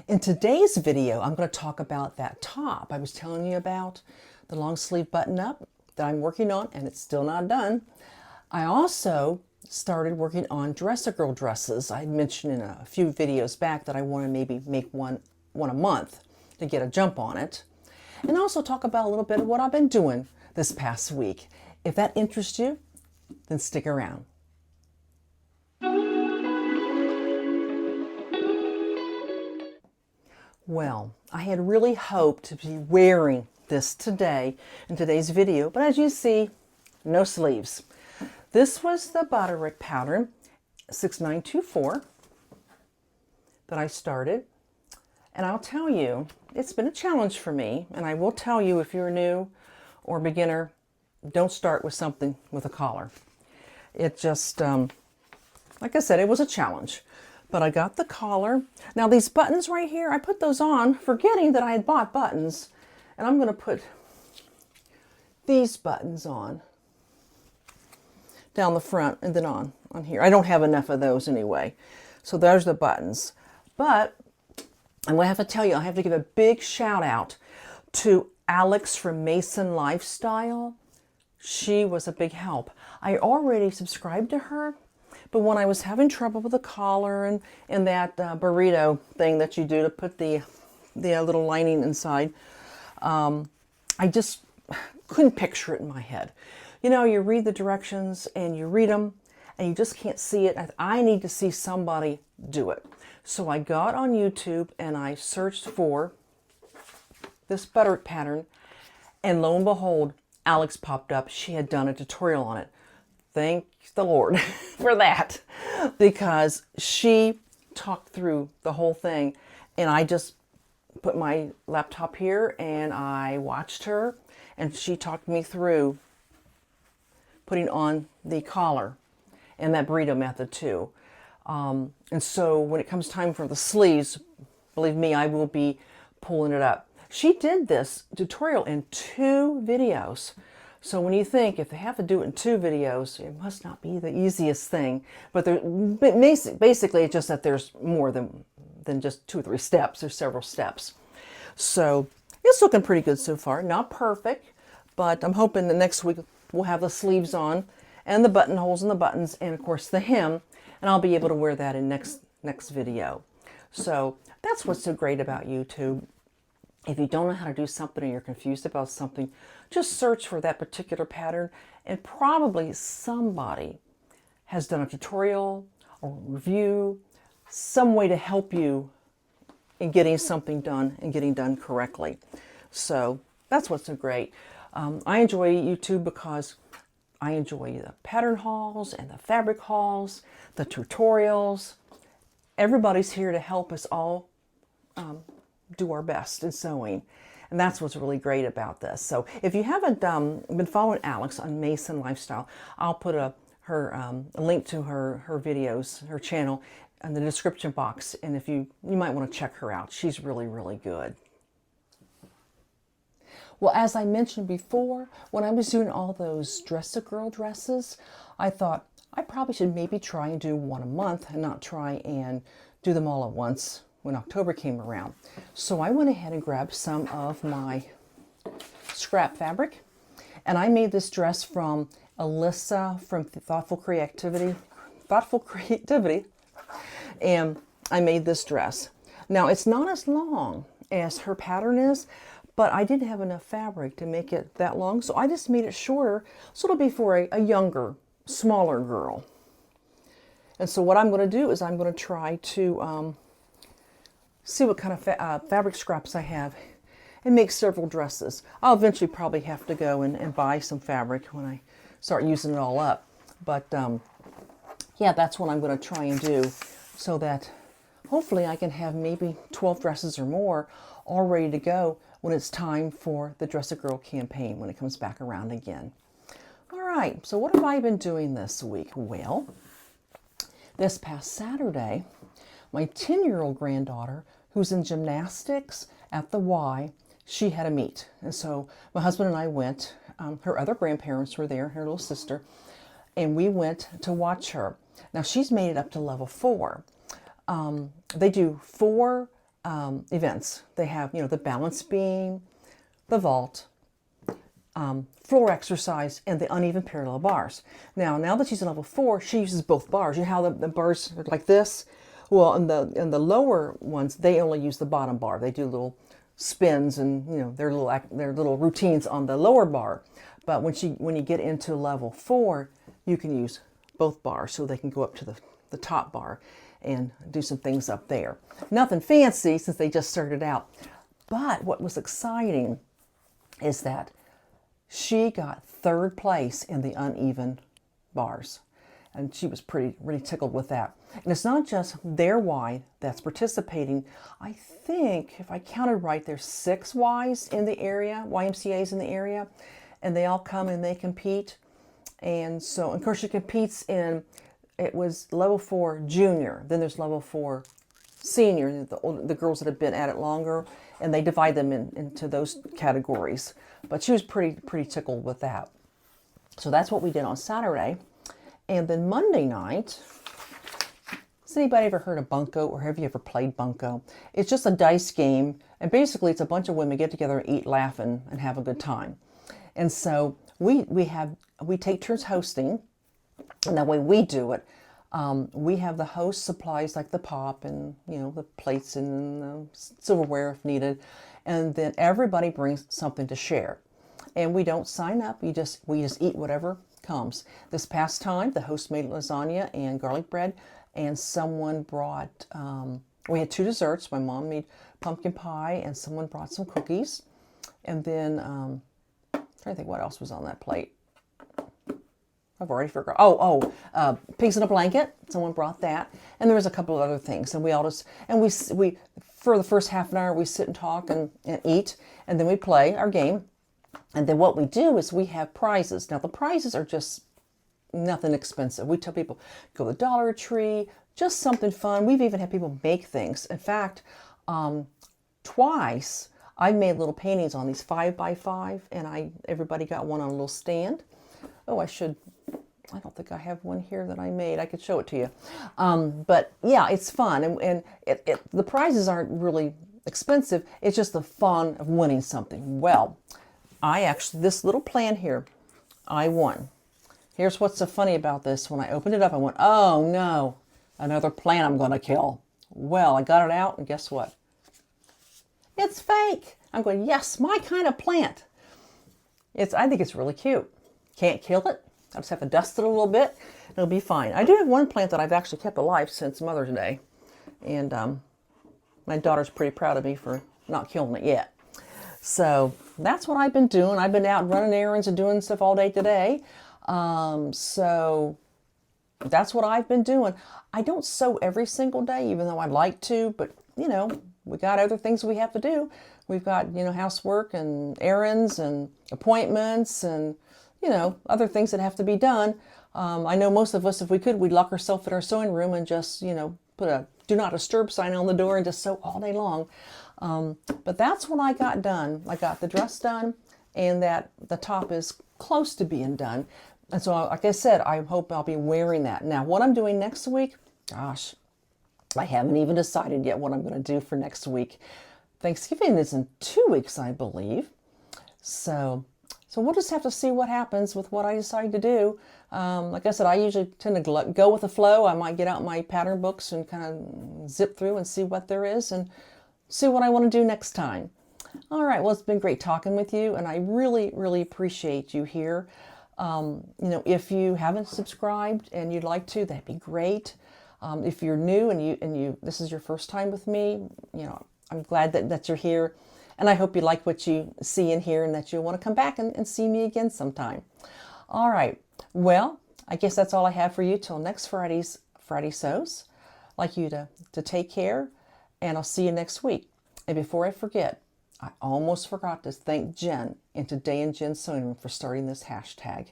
In today's video, I'm going to talk about that top I was telling you about, the long sleeve button up that I'm working on, and it's still not done. I also started working on dress-a-girl dresses. I mentioned in a few videos back that I want to maybe make one a month to get a jump on it. And also talk about a little bit of what I've been doing this past week. If that interests you, then stick around. Well, I had really hoped to be wearing this today in today's video, but as you see, no sleeves. This was the Butterick pattern 6924 that I started, and I'll tell you, it's been a challenge for me, and I will tell you, if you're new or beginner, don't start with something with a collar. It just, like I said, it was a challenge. But I got the collar. Now these buttons right here, I put those on forgetting that I had bought buttons. And I'm going to put these buttons on down the front and then on here. I don't have enough of those anyway. So there's the buttons. But I'm going to have to tell you, I have to give a big shout out to Alex from Mason Lifestyle. She was a big help. I already subscribed to her. But when I was having trouble with the collar and that burrito thing that you do to put the little lining inside, I just couldn't picture it in my head. You know, you read the directions and you read them and you just can't see it. I need to see somebody do it. So I got on YouTube and I searched for this Butterick pattern, and lo and behold, Alex popped up. She had done a tutorial on it. Thank the Lord for that, because she talked through the whole thing, and I just put my laptop here and I watched her, and she talked me through putting on the collar and that burrito method too. And so when it comes time for the sleeves, believe me, I will be pulling it up. She did this tutorial in 2 videos. So when you think, if they have to do it in 2 videos, it must not be the easiest thing. But basically, it's just that there's more than just 2 or 3 steps. There's several steps. So it's looking pretty good so far. Not perfect, but I'm hoping the next week we'll have the sleeves on and the buttonholes and the buttons and, of course, the hem. And I'll be able to wear that in next video. So that's what's so great about YouTube. If you don't know how to do something or you're confused about something, just search for that particular pattern, and probably somebody has done a tutorial or review, some way to help you in getting something done and getting done correctly. So that's what's so great. I enjoy YouTube because I enjoy the pattern hauls and the fabric hauls, the tutorials. Everybody's here to help us all do our best in sewing, and that's what's really great about this. So if you haven't been following Alex on Mason Lifestyle, I'll put a link to her videos, her channel, in the description box, and if you might want to check her out. She's really good. Well, as I mentioned before, when I was doing all those dress-a-girl dresses, I thought I probably should maybe try and do one a month and not try and do them all at once when October came around. So I went ahead and grabbed some of my scrap fabric, and I made this dress from Alyssa from Thoughtful Creativity, and I made this dress. Now it's not as long as her pattern is, but I didn't have enough fabric to make it that long, so I just made it shorter, so it'll be for a younger, smaller girl. And so what I'm going to do is I'm going to try to see what kind of fabric scraps I have and make several dresses. I'll eventually probably have to go and buy some fabric when I start using it all up. But yeah, that's what I'm going to try and do, so that hopefully I can have maybe 12 dresses or more all ready to go when it's time for the Dress-a-Girl campaign when it comes back around again. All right, so what have I been doing this week? Well, this past Saturday, my 10-year-old granddaughter, who's in gymnastics at the Y, she had a meet. And so my husband and I went. Her other grandparents were there, her little sister, and we went to watch her. Now she's made it up to level 4. They do 4 events. They have, the balance beam, the vault, floor exercise, and the uneven parallel bars. Now that she's in level 4, she uses both bars. You know how the bars are like this? Well, in the lower ones, they only use the bottom bar. They do little spins and their little routines on the lower bar. But when you get into level 4, you can use both bars, so they can go up to the top bar and do some things up there. Nothing fancy since they just started out. But what was exciting is that she got 3rd place in the uneven bars. And she was really tickled with that. And it's not just their Y that's participating. I think, if I counted right, there's 6 Ys in the area, YMCAs in the area, and they all come and they compete. And so, of course, she competes in, it was level 4 junior, then there's level 4 senior, the girls that have been at it longer, and they divide them into those categories. But she was pretty tickled with that. So that's what we did on Saturday. And then Monday night, has anybody ever heard of Bunko, or have you ever played Bunko? It's just a dice game, and basically it's a bunch of women get together and eat, laugh, and have a good time. And so we take turns hosting, and the way we do it, we have the host supplies like the pop and the plates and the silverware if needed, and then everybody brings something to share. And we don't sign up. We just eat whatever comes. This past time, the host made lasagna and garlic bread, and someone brought, we had 2 desserts. My mom made pumpkin pie, and someone brought some cookies. And then, I'm trying to think what else was on that plate. I've already forgot. Pigs in a blanket. Someone brought that. And there was a couple of other things. And we all just, and we for the first half an hour, we sit and talk and eat, and then we play our game. And then what we do is we have prizes. Now, the prizes are just nothing expensive. We tell people, go to the Dollar Tree, just something fun. We've even had people make things. In fact, twice I made little paintings on these 5x5, and everybody got one on a little stand. Oh, I don't think I have one here that I made. I could show it to you. But yeah, it's fun. And the prizes aren't really expensive. It's just the fun of winning something. Well, this little plan here, I won. Here's what's so funny about this. When I opened it up, I went, oh no, another plant I'm going to kill. Well, I got it out, and guess what? It's fake. I'm going, yes, my kind of plant. I think it's really cute. Can't kill it. I just have to dust it a little bit. It'll be fine. I do have one plant that I've actually kept alive since Mother's Day. And my daughter's pretty proud of me for not killing it yet. So that's what I've been doing. I've been out running errands and doing stuff all day today. So that's what I've been doing. I don't sew every single day, even though I'd like to, but we got other things we have to do. We've got, housework and errands and appointments and, other things that have to be done. I know most of us, if we could, we'd lock ourselves in our sewing room and just, put a do not disturb sign on the door and just sew all day long. But that's what I got done. I got the dress done, and that the top is close to being done. And so, like I said, I hope I'll be wearing that. Now, what I'm doing next week, gosh, I haven't even decided yet what I'm going to do for next week. Thanksgiving is in 2 weeks, I believe. So we'll just have to see what happens with what I decide to do. Like I said, I usually tend to go with the flow. I might get out my pattern books and kind of zip through and see what there is and see what I want to do next time. All right, well, it's been great talking with you, and I really, really appreciate you here. If you haven't subscribed and you'd like to, that'd be great. If you're new and this is your first time with me, I'm glad that you're here. And I hope you like what you see in here and that you'll want to come back and see me again sometime. All right. Well, I guess that's all I have for you till next Friday Sews. I'd like you to take care, and I'll see you next week. And before I forget, I almost forgot to thank Jen in Today in Jen's Sewing Room for starting this hashtag.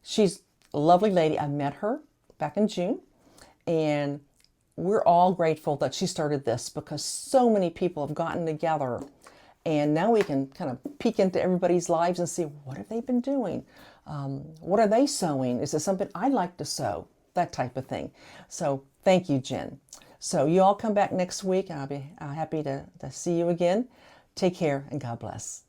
She's a lovely lady. I met her back in June, and we're all grateful that she started this because so many people have gotten together. And now we can kind of peek into everybody's lives and see, what have they been doing? What are they sewing? Is it something I'd like to sew? That type of thing. So thank you, Jen. So you all come back next week. I'll be happy to see you again. Take care and God bless.